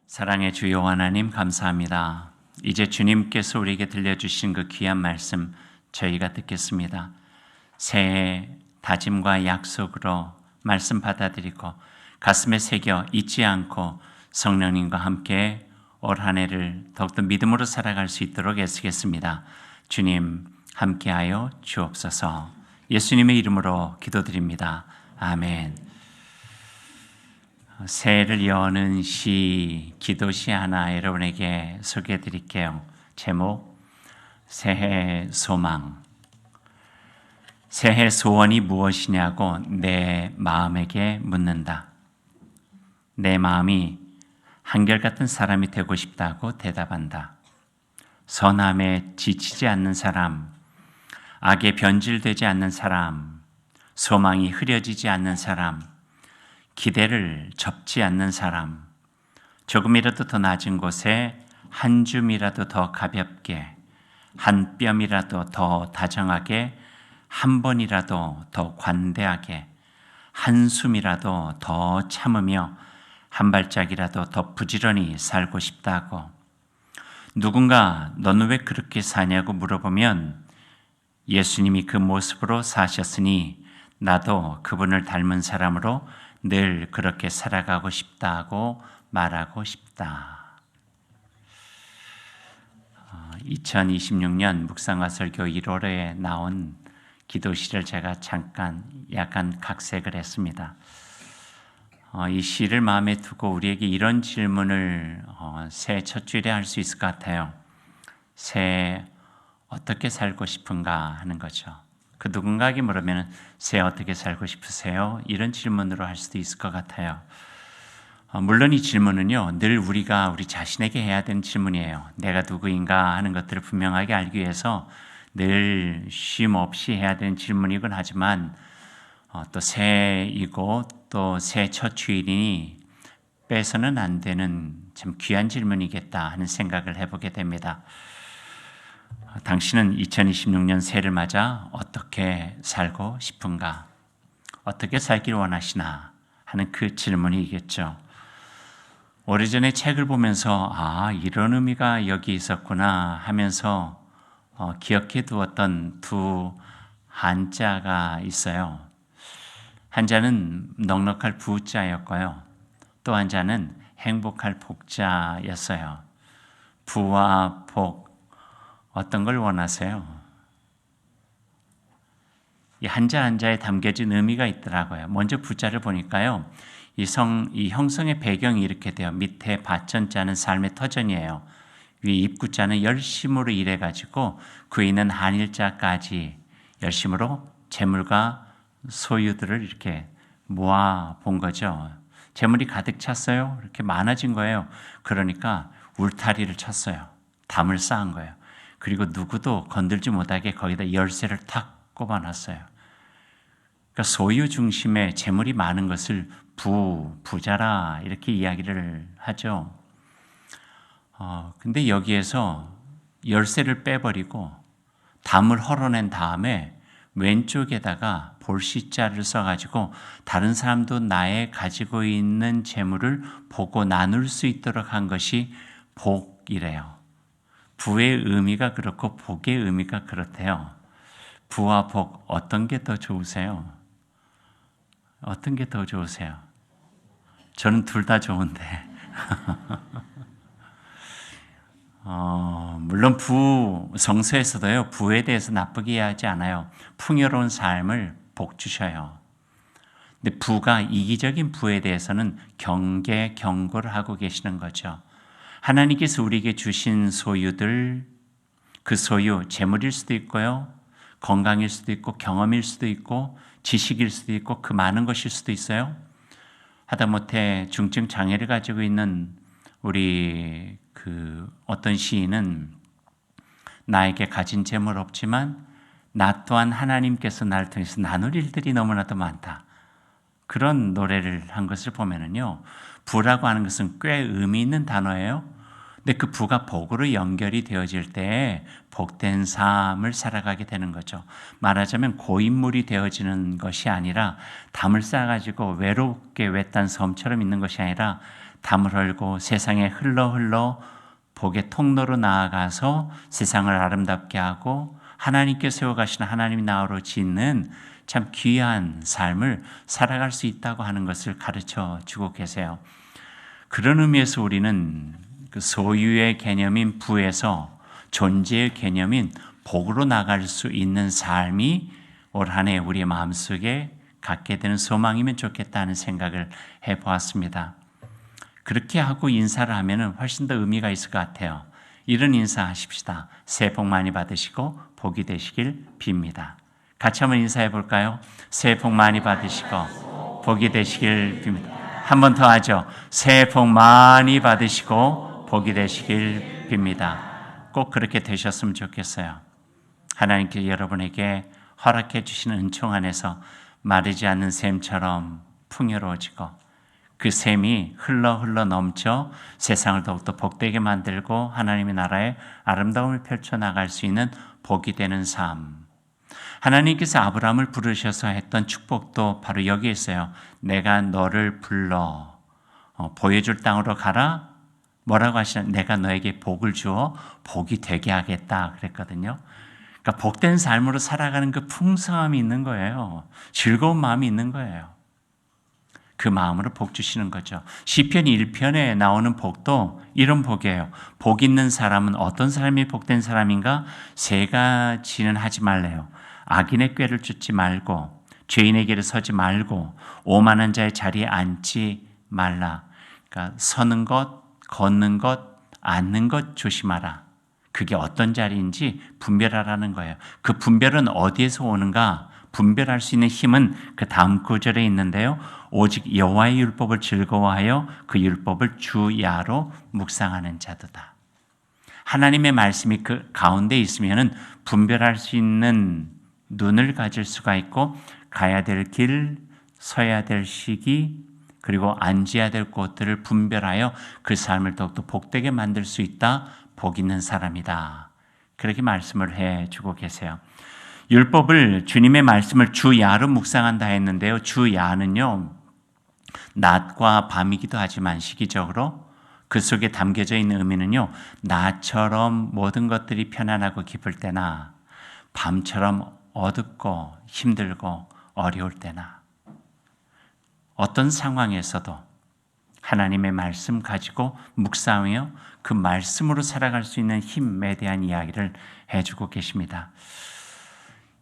사랑의 주여 하나님 감사합니다. 이제 주님께서 우리에게 들려주신 그 귀한 말씀 저희가 듣겠습니다. 새해 다짐과 약속으로 말씀 받아들이고 가슴에 새겨 잊지 않고 성령님과 함께 올 한 해를 더욱더 믿음으로 살아갈 수 있도록 애쓰겠습니다. 주님 함께하여 주옵소서. 예수님의 이름으로 기도드립니다. 아멘. 새해를 여는 시, 기도시 하나 여러분에게 소개해 드릴게요. 제목, 새해 소망. 새해 소원이 무엇이냐고 내 마음에게 묻는다. 내 마음이 한결같은 사람이 되고 싶다고 대답한다. 선함에 지치지 않는 사람, 악에 변질되지 않는 사람, 소망이 흐려지지 않는 사람, 기대를 접지 않는 사람, 조금이라도 더 낮은 곳에 한 줌이라도 더 가볍게, 한 뼘이라도 더 다정하게, 한 번이라도 더 관대하게, 한숨이라도 더 참으며 한 발짝이라도 더 부지런히 살고 싶다고. 누군가 너는 왜 그렇게 사냐고 물어보면 예수님이 그 모습으로 사셨으니 나도 그분을 닮은 사람으로 늘 그렇게 살아가고 싶다고 말하고 싶다. 2026년 묵상과 설교 1월에 나온 기도시를 제가 약간 각색을 했습니다. 이 시를 마음에 두고 우리에게 이런 질문을 새해 첫 주일에 할 수 있을 것 같아요. 새해 어떻게 살고 싶은가 하는 거죠. 그 누군가에게 물으면 새해 어떻게 살고 싶으세요? 이런 질문으로 할 수도 있을 것 같아요. 물론 이 질문은요, 늘 우리가 우리 자신에게 해야 되는 질문이에요. 내가 누구인가 하는 것들을 분명하게 알기 위해서 늘 쉼 없이 해야 되는 질문이긴 하지만 또 새해이고 또 새해 첫 주일이니 빼서는 안 되는 참 귀한 질문이겠다 하는 생각을 해보게 됩니다. 당신은 2026년 새해를 맞아 어떻게 살고 싶은가? 어떻게 살길 원하시나? 하는 그 질문이겠죠. 오래전에 책을 보면서 이런 의미가 여기 있었구나 하면서 기억해 두었던 두 한자가 있어요. 한자는 넉넉할 부자였고요. 또 한자는 행복할 복자였어요. 부와 복, 어떤 걸 원하세요? 이 한자 한자에 담겨진 의미가 있더라고요. 먼저 부자를 보니까요. 이 형성의 배경이 이렇게 돼요. 밑에 밭전자는 삶의 터전이에요. 위에 입구자는 열심으로 일해가지고 그 있는 한일자까지 열심으로 재물과 소유들을 이렇게 모아 본 거죠. 재물이 가득 찼어요. 이렇게 많아진 거예요. 그러니까 울타리를 쳤어요. 담을 쌓은 거예요. 그리고 누구도 건들지 못하게 거기다 열쇠를 탁 꼽아놨어요. 그러니까 소유 중심의 재물이 많은 것을 부자라 이렇게 이야기를 하죠. 근데 여기에서 열쇠를 빼버리고 담을 헐어낸 다음에 왼쪽에다가 볼시자를 써가지고 다른 사람도 나의 가지고 있는 재물을 보고 나눌 수 있도록 한 것이 복이래요. 부의 의미가 그렇고 복의 의미가 그렇대요. 부와 복 어떤 게 더 좋으세요? 어떤 게 더 좋으세요? 저는 둘 다 좋은데 물론 성서에서도요 부에 대해서 나쁘게 이해하지 않아요. 풍요로운 삶을 복 주셔요. 근데 부가 이기적인 부에 대해서는 경고를 하고 계시는 거죠. 하나님께서 우리에게 주신 소유들, 그 소유 재물일 수도 있고요, 건강일 수도 있고 경험일 수도 있고 지식일 수도 있고 그 많은 것일 수도 있어요. 하다못해 중증 장애를 가지고 있는 우리 어떤 시인은 나에게 가진 재물 없지만 나 또한 하나님께서 나를 통해서 나눌 일들이 너무나도 많다. 그런 노래를 한 것을 보면은요, 부라고 하는 것은 꽤 의미 있는 단어예요. 근데 그 부가 복으로 연결이 되어질 때 복된 삶을 살아가게 되는 거죠. 말하자면 고인물이 되어지는 것이 아니라 담을 쌓아가지고 외롭게 외딴 섬처럼 있는 것이 아니라 담을 헐고 세상에 흘러 복의 통로로 나아가서 세상을 아름답게 하고 하나님께 세워가시는 하나님이 나으로 짓는 참 귀한 삶을 살아갈 수 있다고 하는 것을 가르쳐 주고 계세요. 그런 의미에서 우리는 그 소유의 개념인 부에서 존재의 개념인 복으로 나갈 수 있는 삶이 올 한 해 우리의 마음속에 갖게 되는 소망이면 좋겠다는 생각을 해보았습니다. 그렇게 하고 인사를 하면 훨씬 더 의미가 있을 것 같아요. 이런 인사하십시다. 새해 복 많이 받으시고 복이 되시길 빕니다. 같이 한번 인사해 볼까요? 새해 복 많이 받으시고 복이 되시길 빕니다. 한 번 더 하죠. 새해 복 많이 받으시고 복이 되시길 빕니다. 꼭 그렇게 되셨으면 좋겠어요. 하나님께 여러분에게 허락해 주시는 은총 안에서 마르지 않는 샘처럼 풍요로워지고 그 샘이 흘러 넘쳐 세상을 더욱더 복되게 만들고 하나님의 나라의 아름다움을 펼쳐나갈 수 있는 복이 되는 삶. 하나님께서 아브라함을 부르셔서 했던 축복도 바로 여기에 있어요. 내가 너를 불러 보여줄 땅으로 가라. 뭐라고 하시냐? 내가 너에게 복을 주어 복이 되게 하겠다 그랬거든요. 그러니까 복된 삶으로 살아가는 그 풍성함이 있는 거예요. 즐거운 마음이 있는 거예요. 그 마음으로 복 주시는 거죠. 시편 1편에 나오는 복도 이런 복이에요. 복 있는 사람은 어떤 사람이 복된 사람인가? 세 가지는 하지 말래요. 악인의 꾀를 쫓지 말고 죄인의 길에 서지 말고 오만한 자의 자리에 앉지 말라. 그러니까 서는 것, 걷는 것, 앉는 것 조심하라. 그게 어떤 자리인지 분별하라는 거예요. 그 분별은 어디에서 오는가? 분별할 수 있는 힘은 그 다음 구절에 있는데요. 오직 여호와의 율법을 즐거워하여 그 율법을 주야로 묵상하는 자도다. 하나님의 말씀이 그 가운데 있으면은 분별할 수 있는 눈을 가질 수가 있고 가야 될 길, 서야 될 시기, 그리고 앉아야 될 곳들을 분별하여 그 삶을 더욱더 복되게 만들 수 있다. 복 있는 사람이다. 그렇게 말씀을 해주고 계세요. 율법을 주님의 말씀을 주야로 묵상한다 했는데요. 주야는요. 낮과 밤이기도 하지만 시기적으로 그 속에 담겨져 있는 의미는요. 낮처럼 모든 것들이 편안하고 기쁠 때나 밤처럼 어둡고 힘들고 어려울 때나 어떤 상황에서도 하나님의 말씀 가지고 묵상하며 그 말씀으로 살아갈 수 있는 힘에 대한 이야기를 해주고 계십니다.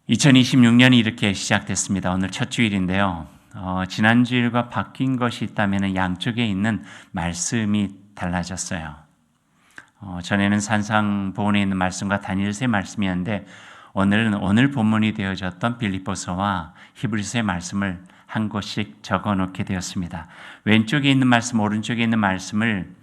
2026년이 이렇게 시작됐습니다. 오늘 첫 주일인데요. 지난주일과 바뀐 것이 있다면 양쪽에 있는 말씀이 달라졌어요. 전에는 산상보훈에 있는 말씀과 다니엘서의 말씀이었는데 오늘은 오늘 본문이 되어졌던 빌립보서와 히브리서의 말씀을 한 곳씩 적어놓게 되었습니다. 왼쪽에 있는 말씀, 오른쪽에 있는 말씀을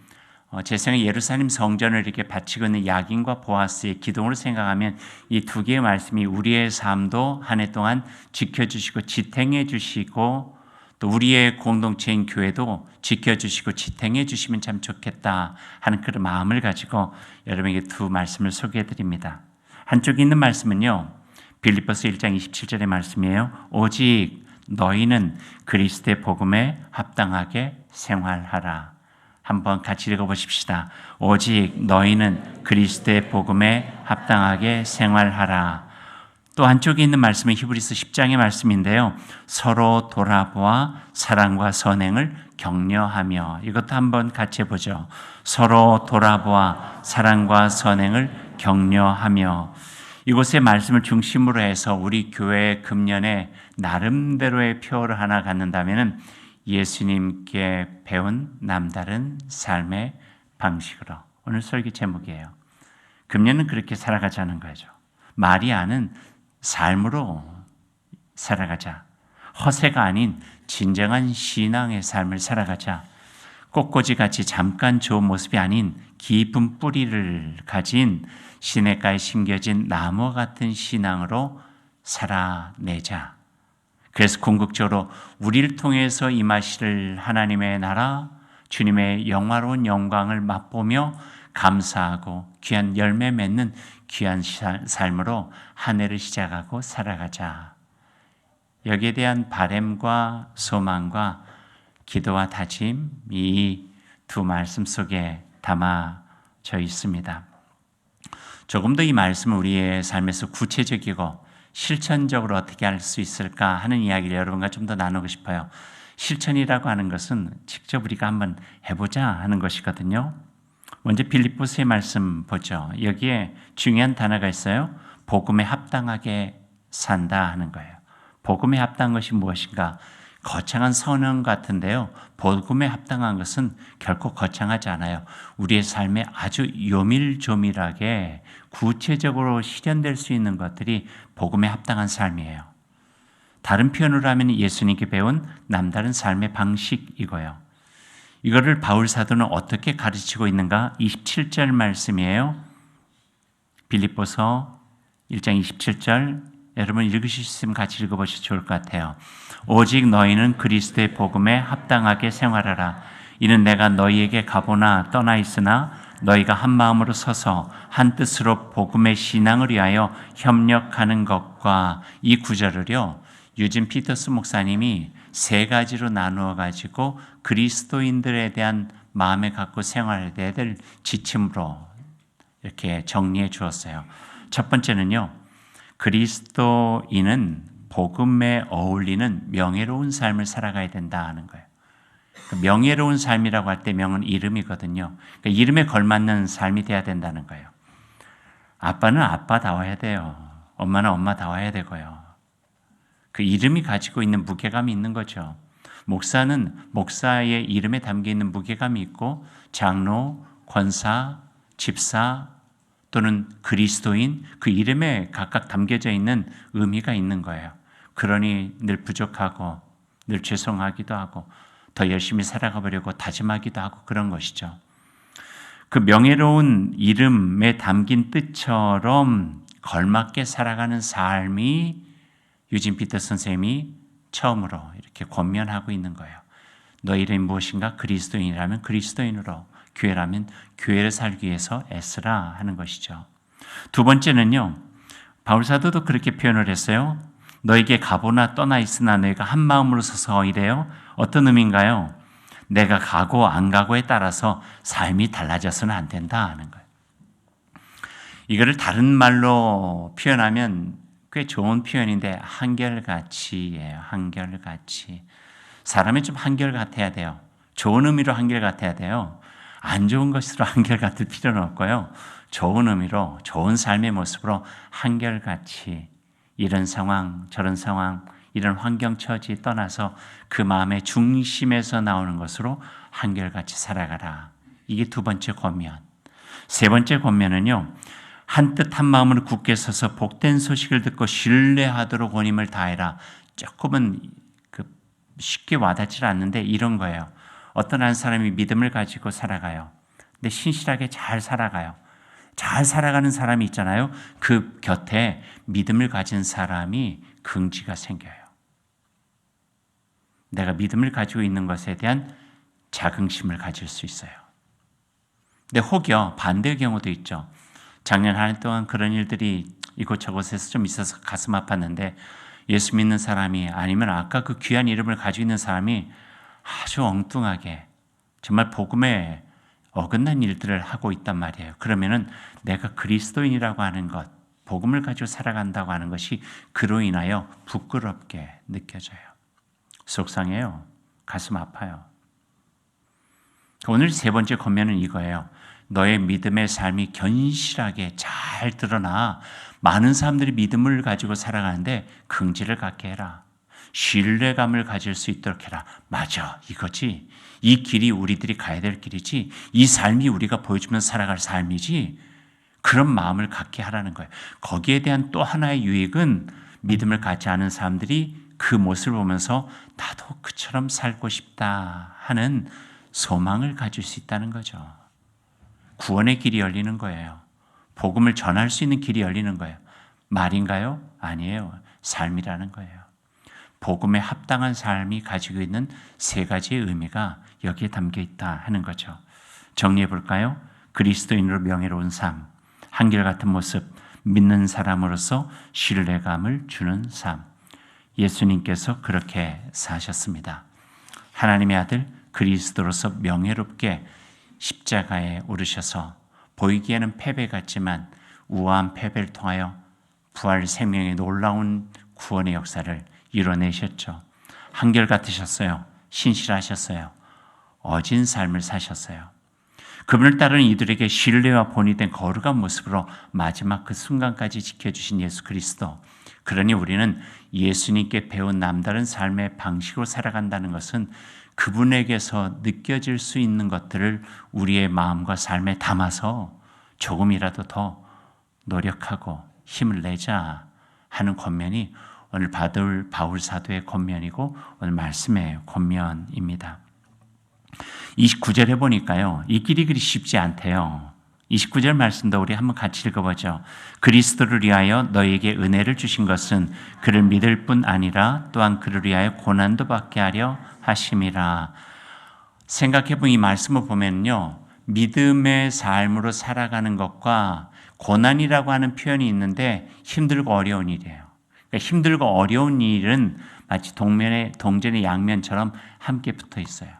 제 생각에 예루살렘 성전을 이렇게 바치고 있는 야긴과 보아스의 기둥으로 생각하면 이 두 개의 말씀이 우리의 삶도 한 해 동안 지켜주시고 지탱해 주시고 또 우리의 공동체인 교회도 지켜주시고 지탱해 주시면 참 좋겠다 하는 그런 마음을 가지고 여러분에게 두 말씀을 소개해 드립니다. 한쪽에 있는 말씀은요. 빌립보서 1장 27절의 말씀이에요. 오직 너희는 그리스도의 복음에 합당하게 생활하라. 한번 같이 읽어보십시다. 오직 너희는 그리스도의 복음에 합당하게 생활하라. 또 한쪽에 있는 말씀은 히브리서 10장의 말씀인데요. 서로 돌아보아 사랑과 선행을 격려하며 이것도 한번 같이 해보죠. 서로 돌아보아 사랑과 선행을 격려하며 이곳의 말씀을 중심으로 해서 우리 교회의 금년에 나름대로의 표를 하나 갖는다면 예수님께 배운 남다른 삶의 방식으로 오늘 설교 제목이에요. 금년은 그렇게 살아가자는 거죠. 마리아는 삶으로 살아가자. 허세가 아닌 진정한 신앙의 삶을 살아가자. 꽃꽂이같이 잠깐 좋은 모습이 아닌 깊은 뿌리를 가진 시냇가에 심겨진 나무 같은 신앙으로 살아내자. 그래서 궁극적으로 우리를 통해서 임하실 하나님의 나라, 주님의 영화로운 영광을 맛보며 감사하고 귀한 열매 맺는 귀한 삶으로 한 해를 시작하고 살아가자. 여기에 대한 바람과 소망과 기도와 다짐, 이 두 말씀 속에 담아져 있습니다. 조금 더 이 말씀을 우리의 삶에서 구체적이고 실천적으로 어떻게 할 수 있을까 하는 이야기를 여러분과 좀 더 나누고 싶어요. 실천이라고 하는 것은 직접 우리가 한번 해보자 하는 것이거든요. 먼저 빌립보서의 말씀 보죠. 여기에 중요한 단어가 있어요. 복음에 합당하게 산다 하는 거예요. 복음에 합당한 것이 무엇인가? 거창한 선언 같은데요. 복음에 합당한 것은 결코 거창하지 않아요. 우리의 삶에 아주 요밀조밀하게 구체적으로 실현될 수 있는 것들이 복음에 합당한 삶이에요. 다른 표현으로 하면 예수님께 배운 남다른 삶의 방식이고요. 이거를 바울 사도는 어떻게 가르치고 있는가? 27절 말씀이에요. 빌립보서 1장 27절 여러분 읽으실 수 있으면 같이 읽어보시면 좋을 것 같아요. 오직 너희는 그리스도의 복음에 합당하게 생활하라. 이는 내가 너희에게 가보나 떠나 있으나 너희가 한 마음으로 서서 한 뜻으로 복음의 신앙을 위하여 협력하는 것과 이 구절을요. 유진 피터스 목사님이 세 가지로 나누어 가지고 그리스도인들에 대한 마음에 갖고 생활해야 될 지침으로 이렇게 정리해 주었어요. 첫 번째는요. 그리스도인은 복음에 어울리는 명예로운 삶을 살아가야 된다 하는 거예요. 명예로운 삶이라고 할 때 명은 이름이거든요. 그러니까 이름에 걸맞는 삶이 돼야 된다는 거예요. 아빠는 아빠다워야 돼요. 엄마는 엄마다워야 되고요. 그 이름이 가지고 있는 무게감이 있는 거죠. 목사는 목사의 이름에 담겨 있는 무게감이 있고 장로, 권사, 집사 또는 그리스도인 그 이름에 각각 담겨져 있는 의미가 있는 거예요. 그러니 늘 부족하고 늘 죄송하기도 하고 더 열심히 살아가 보려고 다짐하기도 하고 그런 것이죠. 그 명예로운 이름에 담긴 뜻처럼 걸맞게 살아가는 삶이 유진 피터 선생님이 처음으로 이렇게 권면하고 있는 거예요. 너 이름이 무엇인가? 그리스도인이라면 그리스도인으로, 교회라면 교회를 살기 위해서 애쓰라 하는 것이죠. 두 번째는요. 바울 사도도 그렇게 표현을 했어요. 너에게 가보나 떠나 있으나 너희가 한 마음으로 서서 이래요. 어떤 의미인가요? 내가 가고 안 가고에 따라서 삶이 달라져서는 안 된다 하는 거예요. 이거를 다른 말로 표현하면 꽤 좋은 표현인데 한결같이예요. 한결같이. 사람이 좀 한결같아야 돼요. 좋은 의미로 한결같아야 돼요. 안 좋은 것으로 한결같을 필요는 없고요. 좋은 의미로 좋은 삶의 모습으로 한결같이 이런 상황 저런 상황 이런 환경 처지 떠나서 그 마음의 중심에서 나오는 것으로 한결같이 살아가라. 이게 두 번째 권면. 세 번째 권면은요. 한 뜻 한 마음으로 굳게 서서 복된 소식을 듣고 신뢰하도록 온 힘을 다해라. 조금은 쉽게 와닿지 않는데 이런 거예요. 어떤 한 사람이 믿음을 가지고 살아가요. 근데 신실하게 잘 살아가요. 잘 살아가는 사람이 있잖아요. 그 곁에 믿음을 가진 사람이 긍지가 생겨요. 내가 믿음을 가지고 있는 것에 대한 자긍심을 가질 수 있어요. 근데 혹여 반대의 경우도 있죠. 작년 한 해 동안 그런 일들이 이곳저곳에서 좀 있어서 가슴 아팠는데 예수 믿는 사람이 아니면 아까 그 귀한 이름을 가지고 있는 사람이 아주 엉뚱하게 정말 복음에 어긋난 일들을 하고 있단 말이에요. 그러면은 내가 그리스도인이라고 하는 것, 복음을 가지고 살아간다고 하는 것이 그로 인하여 부끄럽게 느껴져요. 속상해요. 가슴 아파요. 오늘 세 번째 권면은 이거예요. 너의 믿음의 삶이 견실하게 잘 드러나 많은 사람들이 믿음을 가지고 살아가는데 긍지를 갖게 해라. 신뢰감을 가질 수 있도록 해라. 맞아, 이거지. 이 길이 우리들이 가야 될 길이지. 이 삶이 우리가 보여주면서 살아갈 삶이지. 그런 마음을 갖게 하라는 거예요. 거기에 대한 또 하나의 유익은 믿음을 갖지 않은 사람들이 그 모습을 보면서 나도 그처럼 살고 싶다 하는 소망을 가질 수 있다는 거죠. 구원의 길이 열리는 거예요. 복음을 전할 수 있는 길이 열리는 거예요. 말인가요? 아니에요. 삶이라는 거예요. 복음에 합당한 삶이 가지고 있는 세 가지의 의미가 여기에 담겨 있다 하는 거죠. 정리해 볼까요? 그리스도인으로 명예로운 삶, 한결같은 모습, 믿는 사람으로서 신뢰감을 주는 삶. 예수님께서 그렇게 사셨습니다. 하나님의 아들 그리스도로서 명예롭게 십자가에 오르셔서 보이기에는 패배 같지만 우아한 패배를 통하여 부활 생명의 놀라운 구원의 역사를 이뤄내셨죠. 한결같으셨어요. 신실하셨어요. 어진 삶을 사셨어요. 그분을 따르는 이들에게 신뢰와 본이 된 거룩한 모습으로 마지막 그 순간까지 지켜주신 예수 그리스도. 그러니 우리는 예수님께 배운 남다른 삶의 방식으로 살아간다는 것은 그분에게서 느껴질 수 있는 것들을 우리의 마음과 삶에 담아서 조금이라도 더 노력하고 힘을 내자 하는 권면이 오늘 바울 사도의 권면이고 오늘 말씀의 권면입니다. 29절에 보니까요, 이 길이 그리 쉽지 않대요. 29절 말씀도 우리 한번 같이 읽어보죠. 그리스도를 위하여 너에게 은혜를 주신 것은 그를 믿을 뿐 아니라 또한 그를 위하여 고난도 받게 하려 하심이라. 생각해보면 이 말씀을 보면요, 믿음의 삶으로 살아가는 것과 고난이라고 하는 표현이 있는데 힘들고 어려운 일이에요. 그러니까 힘들고 어려운 일은 마치 동전의 양면처럼 함께 붙어 있어요.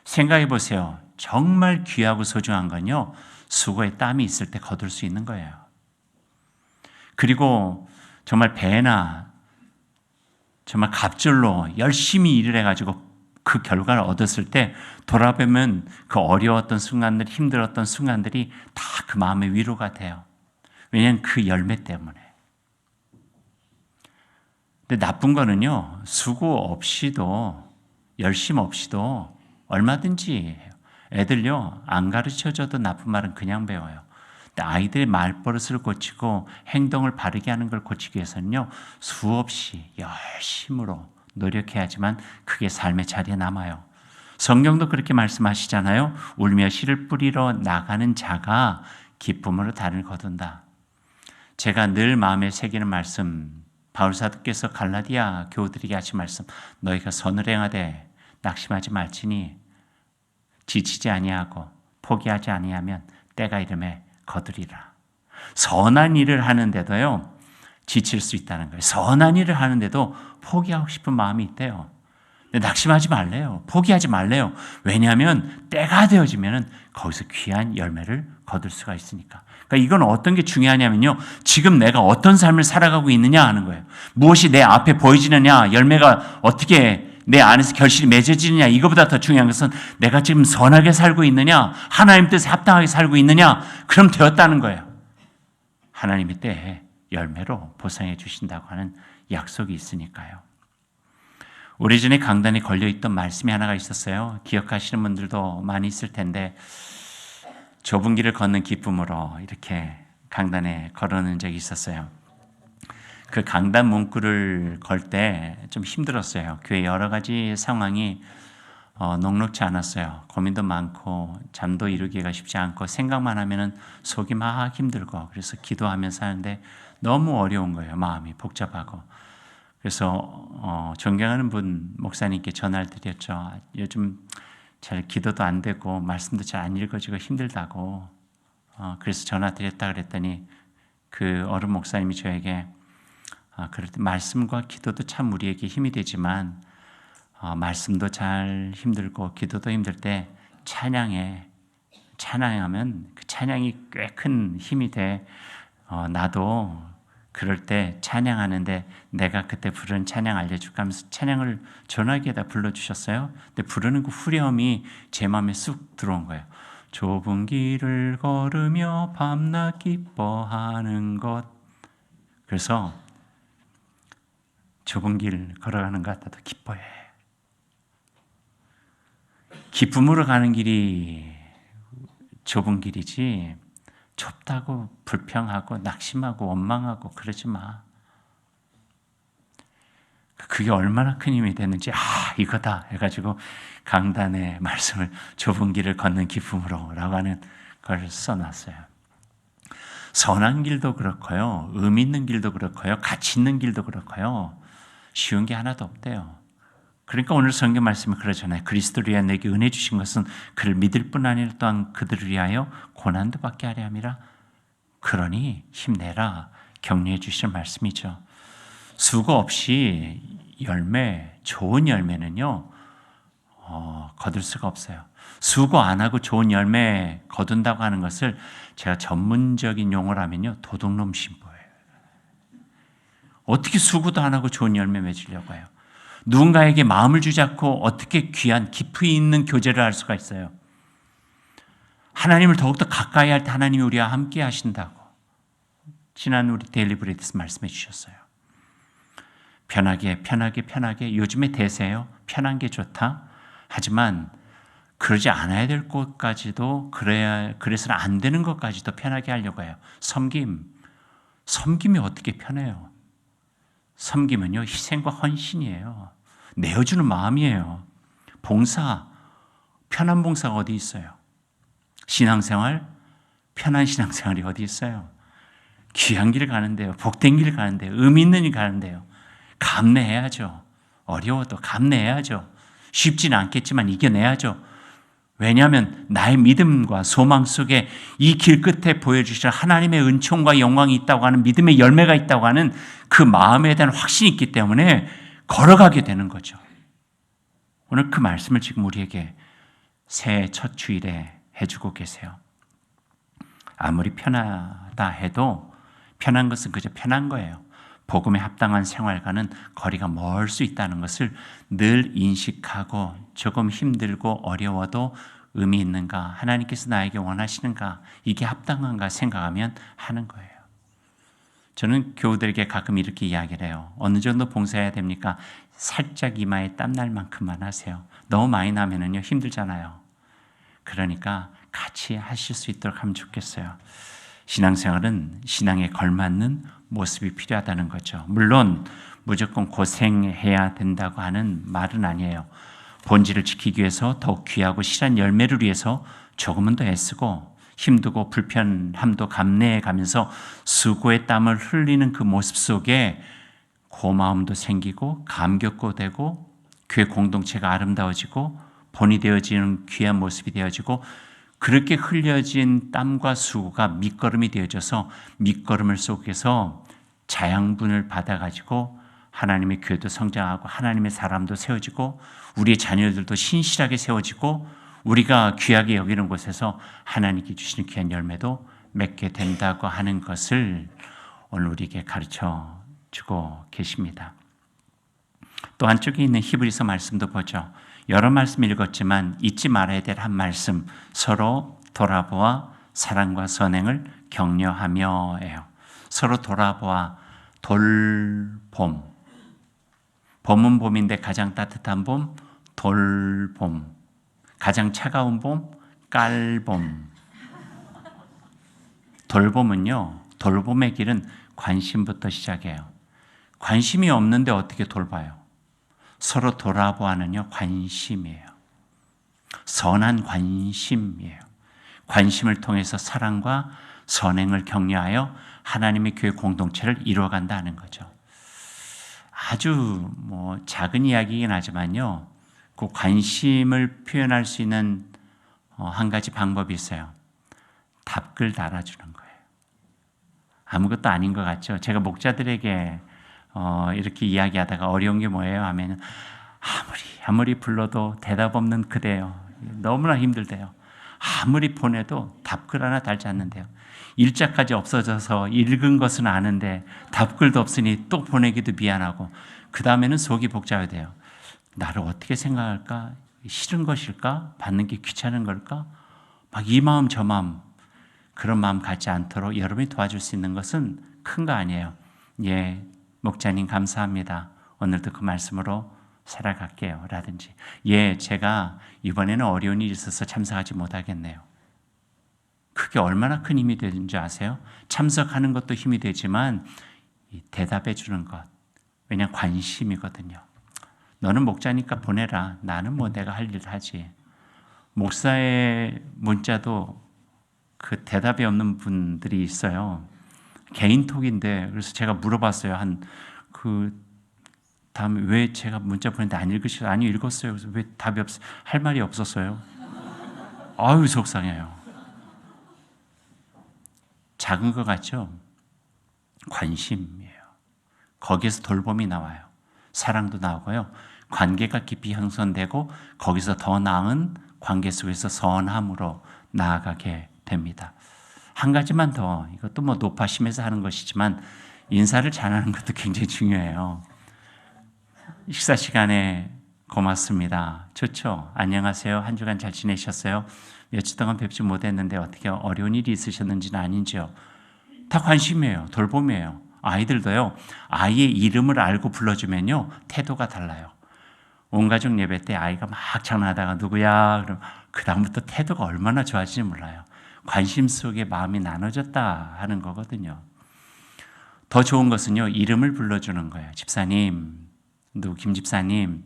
생각해 보세요. 정말 귀하고 소중한 건요, 수고의 땀이 있을 때 거둘 수 있는 거예요. 그리고 정말 배나 정말 갑절로 열심히 일을 해가지고 그 결과를 얻었을 때 돌아보면 그 어려웠던 순간들, 힘들었던 순간들이 다 그 마음의 위로가 돼요. 왜냐하면 그 열매 때문에. 근데 나쁜 거는요, 수고 없이도, 열심 없이도 얼마든지 해요. 애들요, 안 가르쳐줘도 나쁜 말은 그냥 배워요. 근데 아이들의 말버릇을 고치고 행동을 바르게 하는 걸 고치기 위해서는요, 수없이 열심으로 노력해야지만 그게 삶의 자리에 남아요. 성경도 그렇게 말씀하시잖아요. 울며 씨를 뿌리러 나가는 자가 기쁨으로 단을 거둔다. 제가 늘 마음에 새기는 말씀, 바울 사도께서 갈라디아 교우들에게 하신 말씀, 너희가 선을 행하되 낙심하지 말지니 지치지 아니하고 포기하지 아니하면 때가 이름에 거두리라. 선한 일을 하는데도요, 지칠 수 있다는 거예요. 선한 일을 하는데도 포기하고 싶은 마음이 있대요. 근데 낙심하지 말래요. 포기하지 말래요. 왜냐하면 때가 되어지면 거기서 귀한 열매를 거둘 수가 있으니까. 그러니까 이건 어떤 게 중요하냐면요, 지금 내가 어떤 삶을 살아가고 있느냐 하는 거예요. 무엇이 내 앞에 보여지느냐, 열매가 어떻게 내 안에서 결실이 맺어지느냐, 이거보다 더 중요한 것은 내가 지금 선하게 살고 있느냐, 하나님 뜻에 합당하게 살고 있느냐, 그럼 되었다는 거예요. 하나님의 때에 열매로 보상해 주신다고 하는 약속이 있으니까요. 오래전에 강단에 걸려있던 말씀이 하나가 있었어요. 기억하시는 분들도 많이 있을 텐데, 좁은 길을 걷는 기쁨으로 이렇게 강단에 걸어놓은 적이 있었어요. 그 강단 문구를 걸 때 좀 힘들었어요. 교회 여러 가지 상황이 녹록지 않았어요. 고민도 많고 잠도 이루기가 쉽지 않고 생각만 하면 속이 막 힘들고, 그래서 기도하면서 하는데 너무 어려운 거예요. 마음이 복잡하고. 그래서 존경하는 분 목사님께 전화를 드렸죠. 요즘 잘 기도도 안 되고 말씀도 잘 안 읽어지고 힘들다고. 그래서 전화 드렸다 그랬더니 그 어른 목사님이 저에게 그럴 때 말씀과 기도도 참 우리에게 힘이 되지만 말씀도 잘 힘들고 기도도 힘들 때 찬양하면 그 찬양이 꽤 큰 힘이 돼. 나도 그럴 때 찬양하는데 내가 그때 부른 찬양 알려줄까 하면서 찬양을 전화기에다 불러주셨어요. 근데 부르는 그 후렴이 제 마음에 쑥 들어온 거예요. 좁은 길을 걸으며 밤낮 기뻐하는 것. 그래서 좁은 길 걸어가는 것 같아도 기뻐해. 기쁨으로 가는 길이 좁은 길이지, 좁다고 불평하고 낙심하고 원망하고 그러지 마. 그게 얼마나 큰 힘이 되는지, 이거다 해가지고 강단의 말씀을 좁은 길을 걷는 기쁨으로 라고 하는 걸 써놨어요. 선한 길도 그렇고요, 의미 있는 길도 그렇고요, 가치 있는 길도 그렇고요, 쉬운 게 하나도 없대요. 그러니까 오늘 성경 말씀이 그러잖아요. 그리스도를 위하여 내게 은혜 주신 것은 그를 믿을 뿐 아니라 또한 그들을 위하여 고난도 받게 하려 함이라. 그러니 힘내라 격려해 주시는 말씀이죠. 수고 없이 좋은 열매는요, 거둘 수가 없어요. 수고 안 하고 좋은 열매 거둔다고 하는 것을 제가 전문적인 용어로 하면요, 도둑놈 신보예요. 어떻게 수고도 안 하고 좋은 열매 맺으려고 해요? 누군가에게 마음을 주지 않고 어떻게 귀한 깊이 있는 교제를 할 수가 있어요? 하나님을 더욱더 가까이 할 때 하나님이 우리와 함께 하신다고 지난 우리 데일리 브레드에서 말씀해 주셨어요. 편하게 요즘에 대세예요. 편한 게 좋다. 하지만 그러지 않아야 될 것까지도 그래서는 안 되는 것까지도 편하게 하려고 해요. 섬김이 어떻게 편해요? 섬김은요, 희생과 헌신이에요. 내어주는 마음이에요. 봉사, 편한 봉사가 어디 있어요? 신앙생활, 편한 신앙생활이 어디 있어요? 귀한 길 가는데요. 복된 길 가는데요. 의미 있는 길 가는데요. 감내해야죠. 어려워도 감내해야죠. 쉽지는 않겠지만 이겨내야죠. 왜냐하면 나의 믿음과 소망 속에 이 길 끝에 보여주실 하나님의 은총과 영광이 있다고 하는 믿음의 열매가 있다고 하는 그 마음에 대한 확신이 있기 때문에 걸어가게 되는 거죠. 오늘 그 말씀을 지금 우리에게 새해 첫 주일에 해주고 계세요. 아무리 편하다 해도 편한 것은 그저 편한 거예요. 복음에 합당한 생활과는 거리가 멀 수 있다는 것을 늘 인식하고 조금 힘들고 어려워도 의미 있는가, 하나님께서 나에게 원하시는가, 이게 합당한가 생각하면 하는 거예요. 저는 교우들에게 가끔 이렇게 이야기를 해요. 어느 정도 봉사해야 됩니까? 살짝 이마에 땀날 만큼만 하세요. 너무 많이 나면은요, 힘들잖아요. 그러니까 같이 하실 수 있도록 하면 좋겠어요. 신앙생활은 신앙에 걸맞는 모습이 필요하다는 거죠. 물론 무조건 고생해야 된다고 하는 말은 아니에요. 본질을 지키기 위해서 더욱 귀하고 실한 열매를 위해서 조금은 더 애쓰고 힘들고 불편함도 감내해 가면서 수고의 땀을 흘리는 그 모습 속에 고마움도 생기고 감격도 되고 교회 공동체가 아름다워지고 본이 되어지는 귀한 모습이 되어지고 그렇게 흘려진 땀과 수고가 밑거름이 되어져서 밑거름을 속에서 자양분을 받아가지고 하나님의 교회도 성장하고 하나님의 사람도 세워지고 우리의 자녀들도 신실하게 세워지고 우리가 귀하게 여기는 곳에서 하나님께 주시는 귀한 열매도 맺게 된다고 하는 것을 오늘 우리에게 가르쳐 주고 계십니다. 또 한쪽에 있는 히브리서 말씀도 보죠. 여러 말씀 읽었지만 잊지 말아야 될 한 말씀, 서로 돌아보아 사랑과 선행을 격려하며예요. 서로 돌아보아 돌봄. 봄은 봄인데 가장 따뜻한 봄, 돌봄. 가장 차가운 봄, 깔봄. 돌봄은요, 돌봄의 길은 관심부터 시작해요. 관심이 없는데 어떻게 돌봐요? 서로 돌아보아는요, 관심이에요. 선한 관심이에요. 관심을 통해서 사랑과 선행을 격려하여 하나님의 교회 공동체를 이루어간다는 거죠. 아주 작은 이야기이긴 하지만요, 그 관심을 표현할 수 있는 한 가지 방법이 있어요. 답글 달아주는 거예요. 아무것도 아닌 것 같죠? 제가 목자들에게 이렇게 이야기하다가 어려운 게 뭐예요? 하면 아무리 불러도 대답 없는 그대요. 너무나 힘들대요. 아무리 보내도 답글 하나 달지 않는데요. 일자까지 없어져서 읽은 것은 아는데 답글도 없으니 또 보내기도 미안하고 그 다음에는 속이 복잡해요. 나를 어떻게 생각할까? 싫은 것일까? 받는 게 귀찮은 걸까? 막 이 마음 저 마음 그런 마음 갖지 않도록 여러분이 도와줄 수 있는 것은 큰 거 아니에요. 예, 목자님 감사합니다. 오늘도 그 말씀으로 살아갈게요. 라든지 예, 제가 이번에는 어려운 일이 있어서 참석하지 못하겠네요. 그게 얼마나 큰 힘이 되는지 아세요? 참석하는 것도 힘이 되지만 대답해 주는 것, 왜냐하면 관심이거든요. 너는 목자니까 보내라. 나는 내가 할 일을 하지. 목사의 문자도 그 대답이 없는 분들이 있어요. 개인톡인데 그래서 제가 물어봤어요. 다음에 왜 제가 문자 보냈는데 안 읽으시죠? 아니요, 읽었어요. 그래서 왜 답이 할 말이 없었어요? 아유, 속상해요. 작은 것 같죠? 관심이에요. 거기에서 돌봄이 나와요. 사랑도 나오고요. 관계가 깊이 형성되고 거기서 더 나은 관계 속에서 선함으로 나아가게 됩니다. 한 가지만 더, 이것도 뭐 노파심에서 하는 것이지만 인사를 잘하는 것도 굉장히 중요해요. 식사 시간에 고맙습니다. 좋죠? 안녕하세요. 한 주간 잘 지내셨어요? 며칠 동안 뵙지 못했는데 어떻게 어려운 일이 있으셨는지는 아닌지요? 다 관심이에요. 돌봄이에요. 아이들도요. 아이의 이름을 알고 불러주면요. 태도가 달라요. 온 가족 예배 때 아이가 막 장난하다가 누구야? 그럼 그 다음부터 태도가 얼마나 좋아질지 몰라요. 관심 속에 마음이 나눠졌다 하는 거거든요. 더 좋은 것은요. 이름을 불러주는 거예요. 집사님, 김 집사님,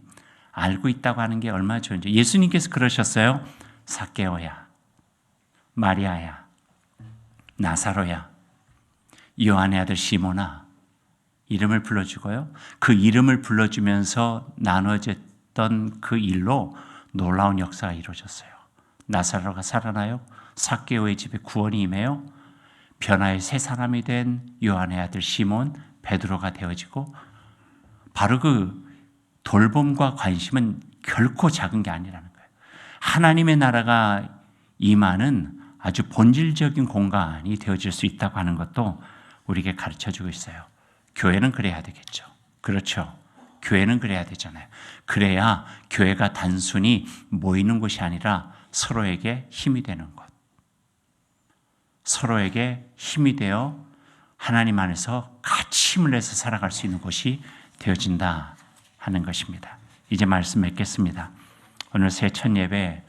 알고 있다고 하는 게 얼마나 좋은지. 예수님께서 그러셨어요. 삭개오야, 마리아야, 나사로야, 요한의 아들 시몬아. 이름을 불러주고요. 그 이름을 불러주면서 나눠졌던 그 일로 놀라운 역사가 이루어졌어요. 나사로가 살아나요. 삭개오의 집에 구원이 임해요. 변화의 새 사람이 된 요한의 아들 시몬, 베드로가 되어지고, 바로 그 돌봄과 관심은 결코 작은 게 아니라는 거예요. 하나님의 나라가 임하는 아주 본질적인 공간이 되어질 수 있다고 하는 것도 우리에게 가르쳐주고 있어요. 교회는 그래야 되겠죠. 그렇죠. 교회는 그래야 되잖아요. 그래야 교회가 단순히 모이는 곳이 아니라 서로에게 힘이 되는 것. 서로에게 힘이 되어 하나님 안에서 같이 힘을 내서 살아갈 수 있는 곳이 되어진다 하는 것입니다. 이제 말씀 맺겠습니다. 오늘 새 첫 예배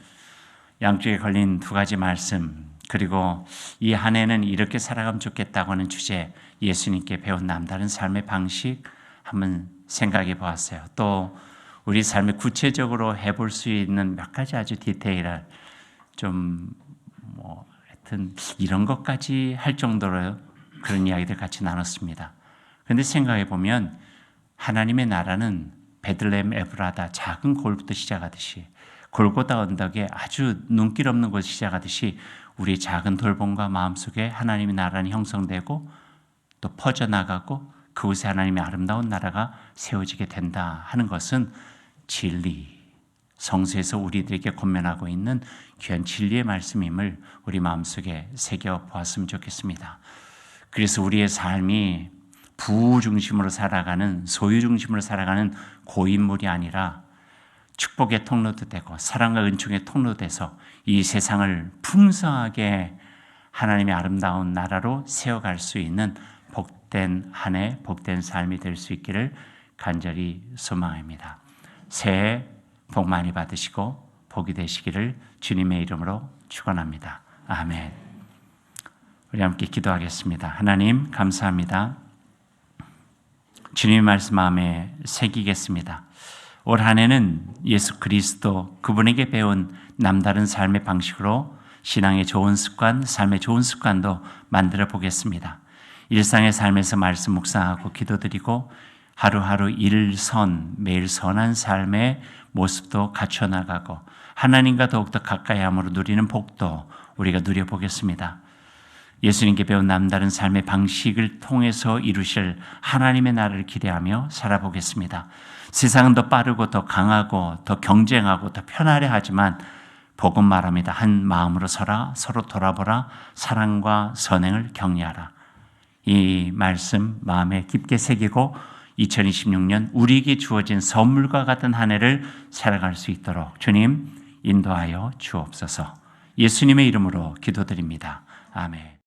양쪽에 걸린 두 가지 말씀, 그리고 이 한 해는 이렇게 살아가면 좋겠다고 하는 주제, 예수님께 배운 남다른 삶의 방식 한번 생각해 보았어요. 또 우리 삶에 구체적으로 해볼 수 있는 몇 가지 아주 디테일한 하여튼 이런 것까지 할 정도로 그런 이야기들 같이 나눴습니다. 그런데 생각해 보면 하나님의 나라는 베들레헴 에브라다 작은 골부터 시작하듯이, 골고다 언덕에 아주 눈길 없는 곳 시작하듯이 우리 작은 돌봄과 마음속에 하나님의 나라는 형성되고 또 퍼져나가고 그곳에 하나님의 아름다운 나라가 세워지게 된다 하는 것은 진리, 성서에서 우리들에게 권면하고 있는 귀한 진리의 말씀임을 우리 마음속에 새겨보았으면 좋겠습니다. 그래서 우리의 삶이 부 중심으로 살아가는, 소유 중심으로 살아가는 고인물이 아니라 축복의 통로도 되고 사랑과 은총의 통로도 돼서 이 세상을 풍성하게 하나님의 아름다운 나라로 세워갈 수 있는 복된 한 해, 복된 삶이 될 수 있기를 간절히 소망합니다. 새해 복 많이 받으시고 복이 되시기를 주님의 이름으로 축원합니다. 아멘. 우리 함께 기도하겠습니다. 하나님 감사합니다. 주님의 말씀 마음에 새기겠습니다. 올 한 해는 예수 그리스도 그분에게 배운 남다른 삶의 방식으로 신앙의 좋은 습관, 삶의 좋은 습관도 만들어 보겠습니다. 일상의 삶에서 말씀 묵상하고 기도드리고 하루하루 일선, 매일 선한 삶의 모습도 갖춰나가고 하나님과 더욱더 가까이함으로 누리는 복도 우리가 누려보겠습니다. 예수님께 배운 남다른 삶의 방식을 통해서 이루실 하나님의 나라를 기대하며 살아보겠습니다. 세상은 더 빠르고 더 강하고 더 경쟁하고 더 편하려 하지만 복음 말합니다. 한 마음으로 서라, 서로 돌아보라, 사랑과 선행을 격려하라. 이 말씀 마음에 깊게 새기고 2026년 우리에게 주어진 선물과 같은 한 해를 살아갈 수 있도록 주님 인도하여 주옵소서. 예수님의 이름으로 기도드립니다. 아멘.